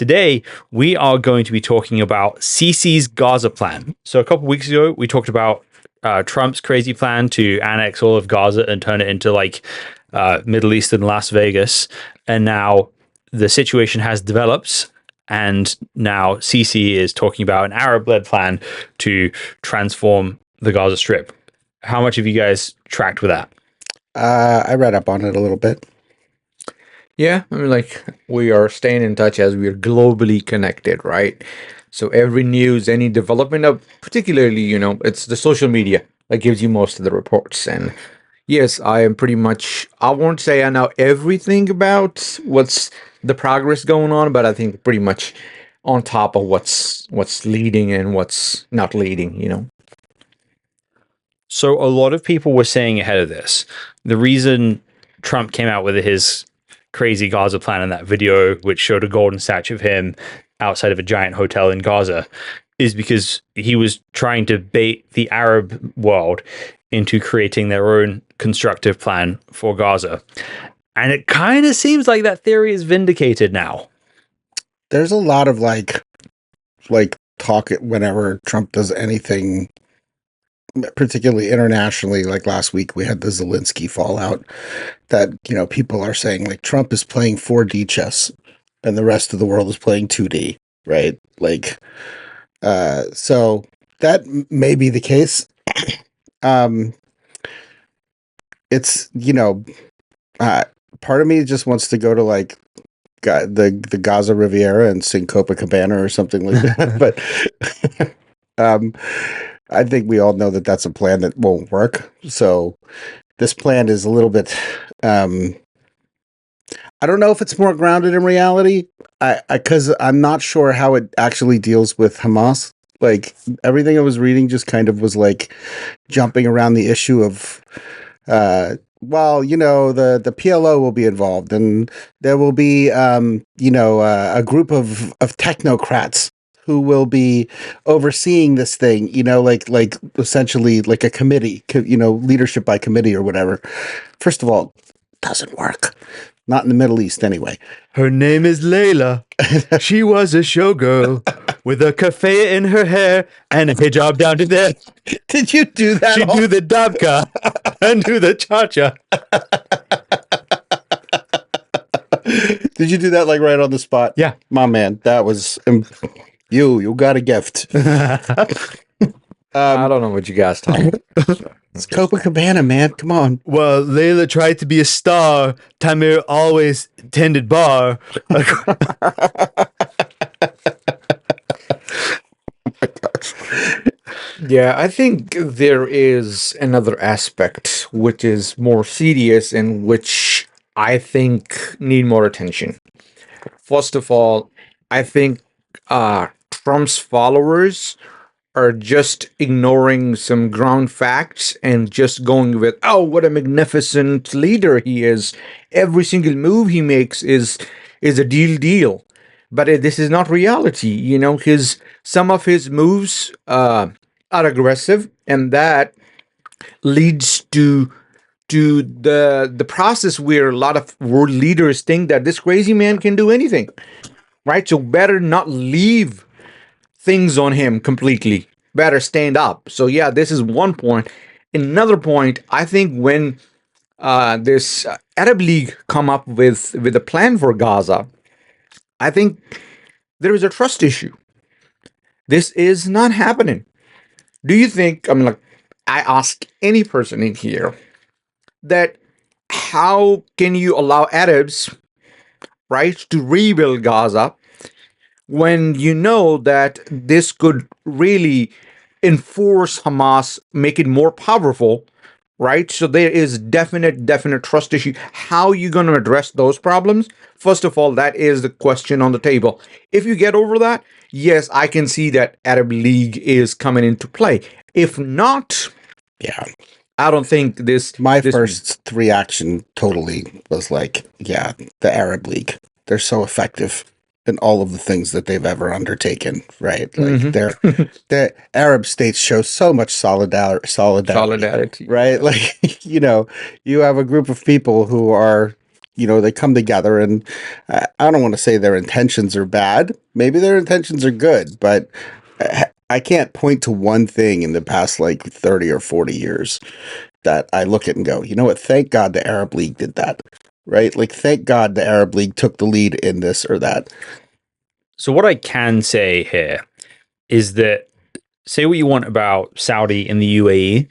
Today, we are going to be talking about Sisi's Gaza plan. So a couple weeks ago, we talked about Trump's crazy plan to annex all of Gaza and turn it into like Middle Eastern Las Vegas. And now the situation has developed. And now Sisi is talking about an Arab-led plan to transform the Gaza Strip. How much have you guys tracked with that? I read up on it a little bit. Yeah, I mean, like, we are staying in touch as we are globally connected, right? So every news, any development, particularly, it's the social media that gives you most of the reports. And yes, I am pretty much, I won't say I know everything about what's the progress going on, but I think pretty much on top of what's leading and what's not leading. So a lot of people were saying ahead of this, the reason Trump came out with his crazy Gaza plan in that video, which showed a golden statue of him outside of a giant hotel in Gaza, is because he was trying to bait the Arab world into creating their own constructive plan for Gaza. And it kind of seems like that theory is vindicated now. There's a lot of like talk whenever Trump does anything, particularly internationally. Like last week we had the Zelensky fallout that, people are saying like Trump is playing 4D chess and the rest of the world is playing 2D, right? Like, so that may be the case. It's, part of me just wants to go to like the Gaza Riviera and sing Copacabana or something like that. But, I think we all know that that's a plan that won't work. So this plan is a little bit, I don't know if it's more grounded in reality. Because I'm not sure how it actually deals with Hamas. Like everything I was reading just kind of was like jumping around the issue of, the PLO will be involved and there will be, a group of technocrats who will be overseeing this thing, like essentially like a committee, leadership by committee or whatever. First of all, doesn't work. Not in the Middle East anyway. Her name is Layla. She was a showgirl with a cafe in her hair and a hijab down to there. Did you do that? She'd do the dabka and do the cha-cha. Did you do that like right on the spot? Yeah. My man, that was... You got a gift. I don't know what you guys talking about. It's Copacabana, man. Come on. Well, Layla tried to be a star. Tamir always tended bar. Oh my gosh. Yeah, I think there is another aspect which is more serious and which I think need more attention. First of all, I think Trump's followers are just ignoring some ground facts and just going with, oh, what a magnificent leader he is. Every single move he makes is a deal. But this is not reality. Some of his moves are aggressive, and that leads to the process where a lot of world leaders think that this crazy man can do anything. Right? So better not leave things on him completely. Better stand up. So yeah, this is one point. Another point, I think when this Arab League come up with a plan for Gaza, I think there is a trust issue. This is not happening. Do you think, I ask any person in here that how can you allow Arabs, right, to rebuild Gaza when you know that this could really enforce Hamas, make it more powerful, right? So there is definite trust issue. How are you going to address those problems? First of all, that is the question on the table. If you get over that, yes, I can see that Arab League is coming into play. If not, Yeah. I don't think this... My this first reaction totally was like, yeah, the Arab League. They're so effective in all of the things that they've ever undertaken, right? Like the Arab states show so much solidarity, solidarity. right? Like, you have a group of people who are they come together, and I don't want to say their intentions are bad. Maybe their intentions are good, but I can't point to one thing in the past like 30 or 40 years that I look at and go, you know what? Thank God the Arab League did that, right? Like, thank God the Arab League took the lead in this or that. So what I can say here is that, say what you want about Saudi and the UAE,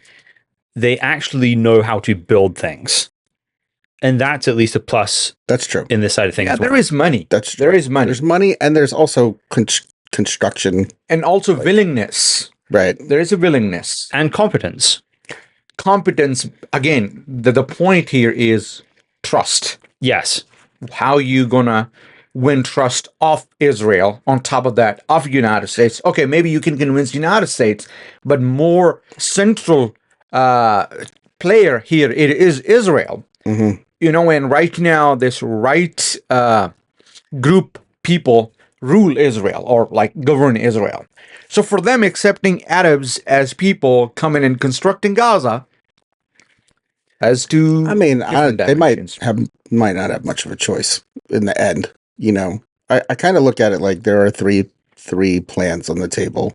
they actually know how to build things. And that's at least a plus That's true. in this side of things. Yeah, as well. there is money. That's There is money. There's money, and there's also construction, And also willingness. right? There is a willingness. And competence. Competence, again, the point here is trust. Yes. How you gonna win trust of Israel, on top of that, of United States? Okay, maybe you can convince United States, but more central player here, it is Israel. Mm-hmm. And right now, this right group people rule Israel, or like govern Israel. So for them, accepting Arabs as people coming and constructing Gaza has to. I mean, they dimensions. might not have much of a choice in the end. I kind of look at it like there are three plans on the table,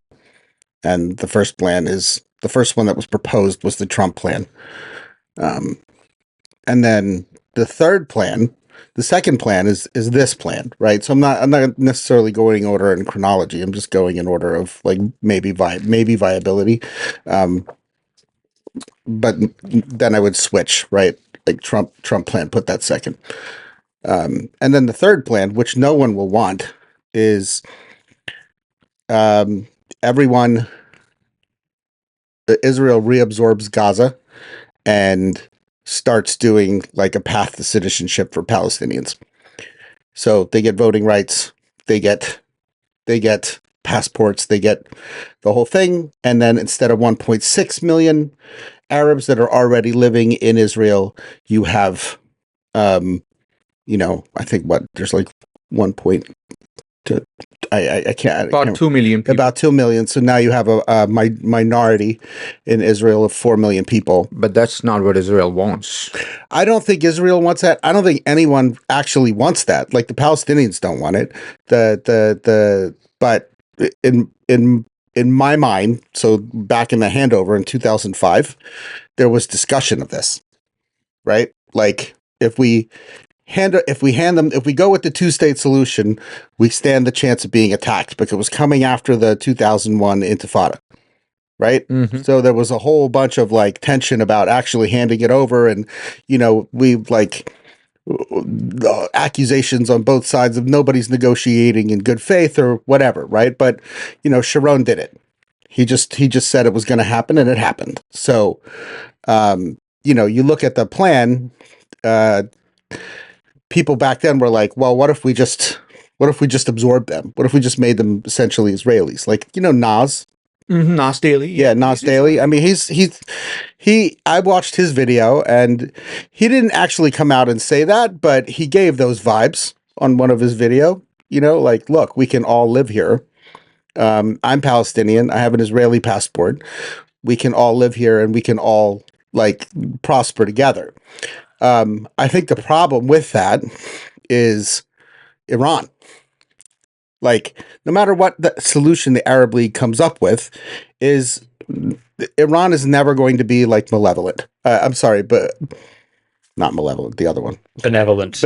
and the first plan is the first one that was proposed was the Trump plan, and then the third plan, the second plan is this plan, right? So I'm not necessarily going in order in chronology. I'm just going in order of like maybe viability, but then I would switch, right? Like Trump plan, put that second. And then the third plan, which no one will want, is Israel reabsorbs Gaza and starts doing like a path to citizenship for Palestinians. So they get voting rights, they get passports, they get the whole thing. And then instead of 1.6 million Arabs that are already living in Israel, you have, I think there's like 1.2. I can't. About 2 million people. About 2 million. So now you have a minority in Israel of 4 million people. But that's not what Israel wants. I don't think Israel wants that. I don't think anyone actually wants that. Like the Palestinians don't want it. But in my mind, so back in the handover in 2005, there was discussion of this, right? Like if we go with the two-state solution, we stand the chance of being attacked because it was coming after the 2001 Intifada, right? Mm-hmm. So there was a whole bunch of like tension about actually handing it over, and we like the accusations on both sides of nobody's negotiating in good faith or whatever, right? But Sharon did it. He just said it was going to happen, and it happened. So you look at the plan. People back then were like, well, what if we just absorbed them? What if we just made them essentially Israelis? Like, Nas. Mm-hmm. Nas Daily. Yeah, Nas Daily. I mean, I watched his video, and he didn't actually come out and say that, but he gave those vibes on one of his video. Like, look, we can all live here. I'm Palestinian. I have an Israeli passport. We can all live here, and we can all like prosper together. I think the problem with that is Iran. Like, no matter what the solution the Arab League comes up with, Iran is never going to be like malevolent. I'm sorry, but not malevolent. The other one, Benevolent,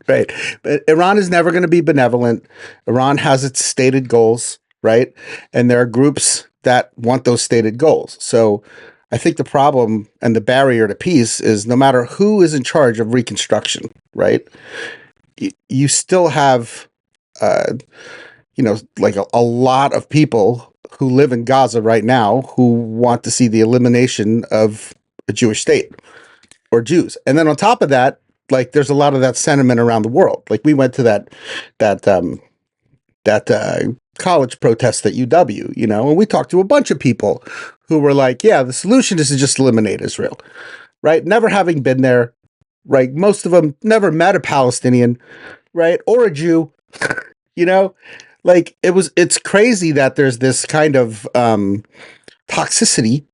right? But Iran is never going to be benevolent. Iran has its stated goals, right? And there are groups that want those stated goals. So I think the problem and the barrier to peace is no matter who is in charge of reconstruction, right? You still have, like a lot of people who live in Gaza right now who want to see the elimination of a Jewish state or Jews. And then on top of that, like there's a lot of that sentiment around the world. Like we went to that college protest at UW, and we talked to a bunch of people who were like, yeah, the solution is to just eliminate Israel, right? Never having been there, right? Most of them never met a Palestinian, right? Or a Jew, like it's crazy that there's this kind of toxicity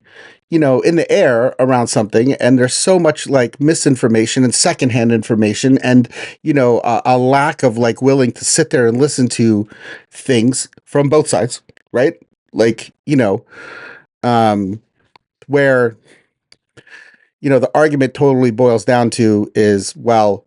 in the air around something, and there's so much like misinformation and secondhand information, and a lack of like willing to sit there and listen to things from both sides, right? Like, where the argument totally boils down to is, well,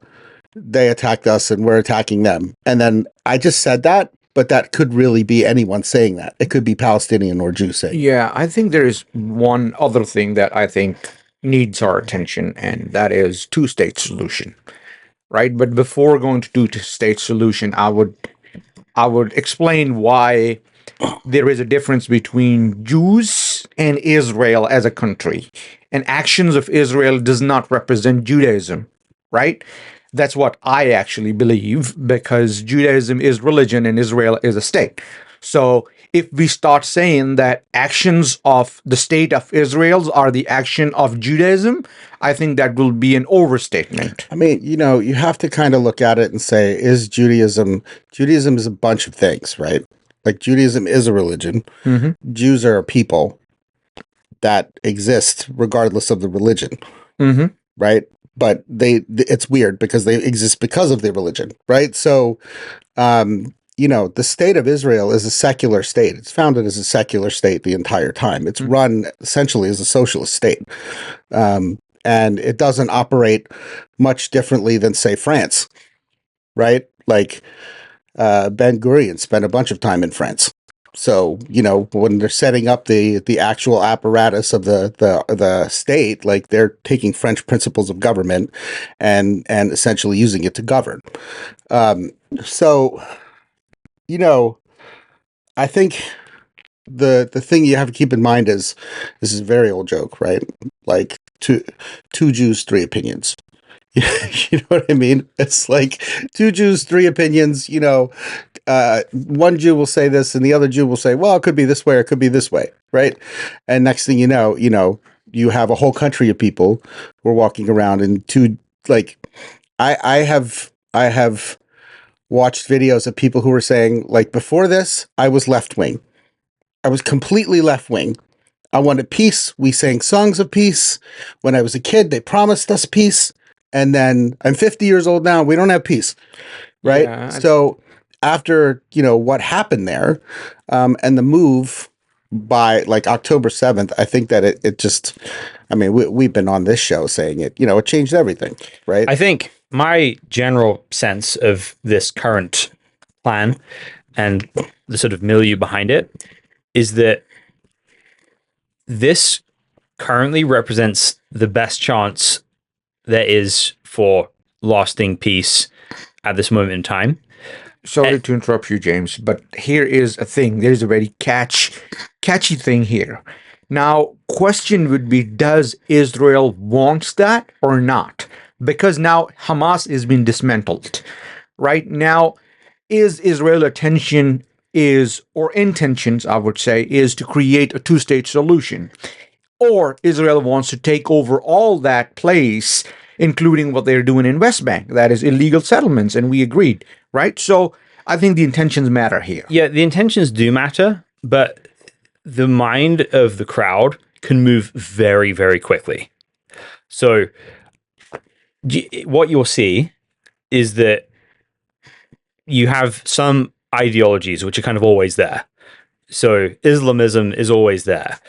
they attacked us and we're attacking them. And then I just said that, but that could really be anyone saying that. It could be Palestinian or Jew saying. Yeah, I think there is one other thing that I think needs our attention, and that is two-state solution, right? But before going to two-state solution, I would explain why there is a difference between Jews and Israel as a country. And actions of Israel does not represent Judaism, right? That's what I actually believe, because Judaism is religion and Israel is a state. So if we start saying that actions of the state of Israel are the action of Judaism, I think that will be an overstatement. I mean, you have to kind of look at it and say, is Judaism is a bunch of things, right? Like Judaism is a religion. Mm-hmm. Jews are a people that exist regardless of the religion, Mm-hmm. right? But it's weird because they exist because of their religion, right? So, the state of Israel is a secular state. It's founded as a secular state the entire time. It's run essentially as a socialist state. And it doesn't operate much differently than, say, France, right? Like, Ben Gurion spent a bunch of time in France. So, when they're setting up the actual apparatus of the state, like they're taking French principles of government and essentially using it to govern. So, I think the thing you have to keep in mind is, this is a very old joke, right? Like two Jews, three opinions. You know what I mean? It's like two Jews, three opinions. One Jew will say this and the other Jew will say, well, it could be this way or it could be this way, right? And next thing you know, you have a whole country of people who are walking around and I have watched videos of people who were saying, like, before this, I was left wing. I was completely left wing. I wanted peace. We sang songs of peace. When I was a kid, they promised us peace. And then I'm 50 years old now. We don't have peace, right? Yeah. So after, what happened there, and the move by like October 7th, I think that it just, I mean, we've been on this show saying it, it changed everything, right? I think my general sense of this current plan and the sort of milieu behind it is that this currently represents the best chance there is for lasting peace at this moment in time. Sorry to interrupt you, James, but here is a thing. There is a very catchy thing here. Now, question would be, does Israel want that or not? Because now Hamas is being dismantled. Right now, is Israel intentions, I would say, is to create a two-state solution. Or Israel wants to take over all that place, including what they're doing in West Bank. That is illegal settlements, and we agreed, right? So I think the intentions matter here. Yeah, the intentions do matter, but the mind of the crowd can move very, very quickly. So what you'll see is that you have some ideologies which are kind of always there. So Islamism is always there.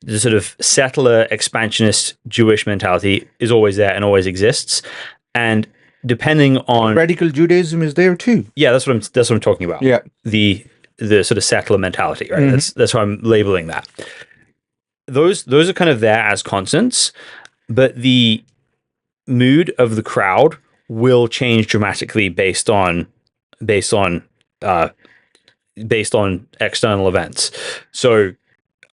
The sort of settler, expansionist Jewish mentality is always there and always exists. And depending on Radical Judaism is there too. Yeah, that's what I'm talking about. Yeah. The sort of settler mentality, right? Mm-hmm. That's how I'm labeling that. Those are kind of there as constants, but the mood of the crowd will change dramatically based on external events. So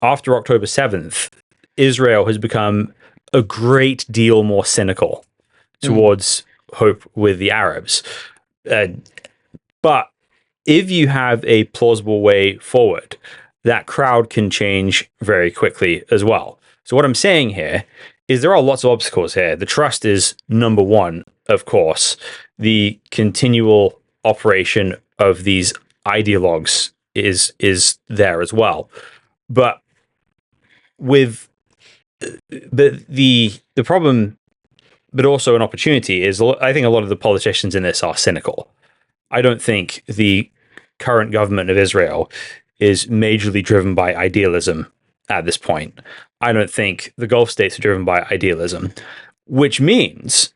after October 7th, Israel has become a great deal more cynical towards hope with the Arabs. But if you have a plausible way forward, that crowd can change very quickly as well. So what I'm saying here is there are lots of obstacles here. The trust is number one, of course. The continual operation of these ideologues is there as well. But with but the problem, but also an opportunity, is I think a lot of the politicians in this are cynical. I don't think the current government of Israel is majorly driven by idealism at this point. I don't think the Gulf states are driven by idealism, which means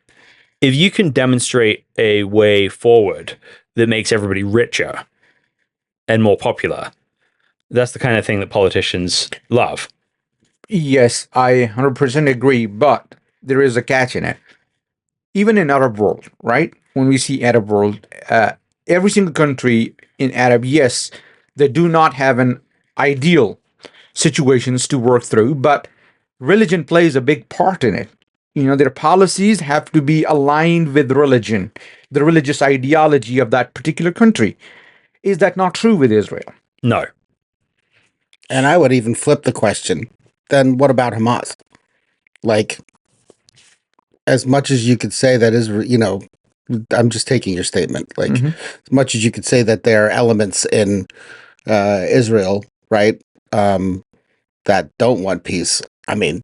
if you can demonstrate a way forward that makes everybody richer and more popular, that's the kind of thing that politicians love. Yes, I 100% agree, but there is a catch in it. Even in Arab world, right? When we see Arab world, every single country in Arab, yes, they do not have an ideal situations to work through, but religion plays a big part in it. Their policies have to be aligned with religion, the religious ideology of that particular country. Is that not true with Israel? No. And I would even flip the question. Then what about Hamas? Like, as much as you could say that is, I'm just taking your statement. Like, as much as you could say that there are elements in Israel, right, that don't want peace. I mean,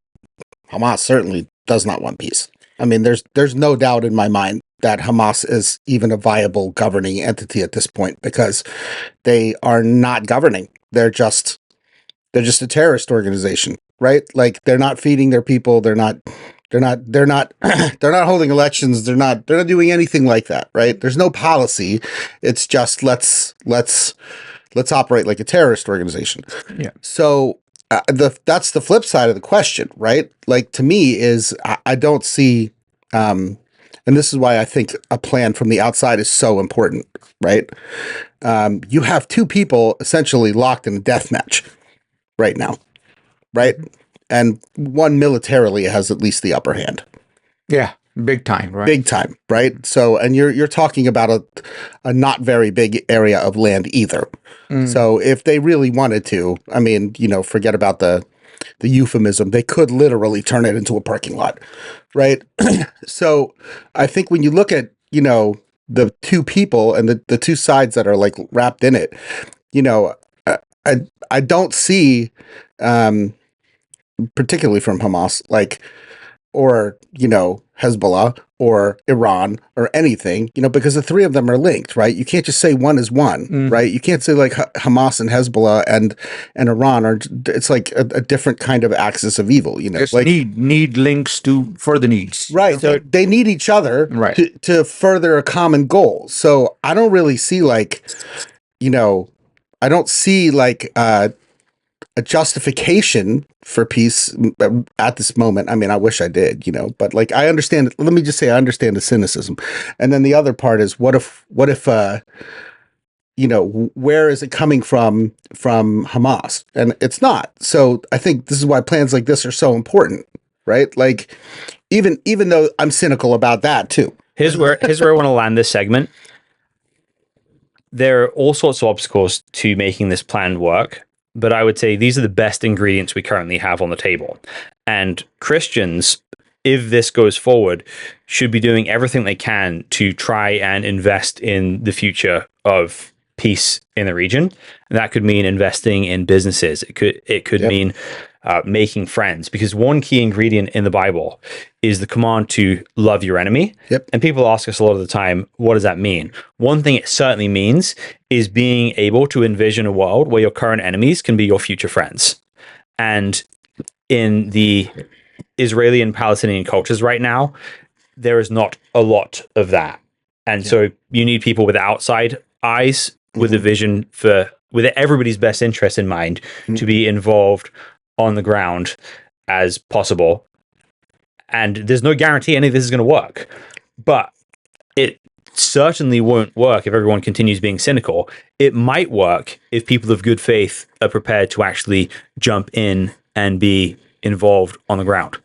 Hamas certainly does not want peace. I mean, there's no doubt in my mind that Hamas is even a viable governing entity at this point, because they are not governing. They're just a terrorist organization, right? Like, they're not feeding their people. They're not they're not holding elections. They're not doing anything like that, right? There's no policy. It's just let's operate like a terrorist organization. Yeah. So that's the flip side of the question, right? Like, to me, is I don't see, and this is why I think a plan from the outside is so important, right? You have two people essentially locked in a death match right now, right? And one militarily has at least the upper hand. Yeah, big time, right? Big time, right? So, and you're talking about a not very big area of land either. So if they really wanted to, I mean, forget about the euphemism, they could literally turn it into a parking lot, right? So I think when you look at, the two people and the two sides that are like wrapped in it, I don't see, particularly from Hamas, like, or, Hezbollah or Iran or anything, because the three of them are linked, right? You can't just say one is one, right? You can't say like Hamas and Hezbollah and Iran are, it's like a different kind of axis of evil, Just like need links for the needs. Right. So they need each other Right. to further a common goal. So I don't really see like, I don't see like a justification for peace at this moment. I mean, I wish I did, but like, I understand, let me just say, I understand the cynicism. And then the other part is, what if, where is it coming from Hamas? And it's not. So I think this is why plans like this are so important, right? Like, even though I'm cynical about that too. Here's where I want to land this segment. There are all sorts of obstacles to making this plan work, but I would say these are the best ingredients we currently have on the table. And Christians, if this goes forward, should be doing everything they can to try and invest in the future of peace in the region. And that could mean investing in businesses. It could mean making friends, because one key ingredient in the Bible is the command to love your enemy. And people ask us a lot of the time, what does that mean? One thing it certainly means is being able to envision a world where your current enemies can be your future friends. And in the Israeli and Palestinian cultures right now, there is not a lot of that. And so you need people with outside eyes, with a vision with everybody's best interest in mind, to be involved on the ground as possible. And there's no guarantee any of this is going to work, but it certainly won't work if everyone continues being cynical. It might work if people of good faith are prepared to actually jump in and be involved on the ground.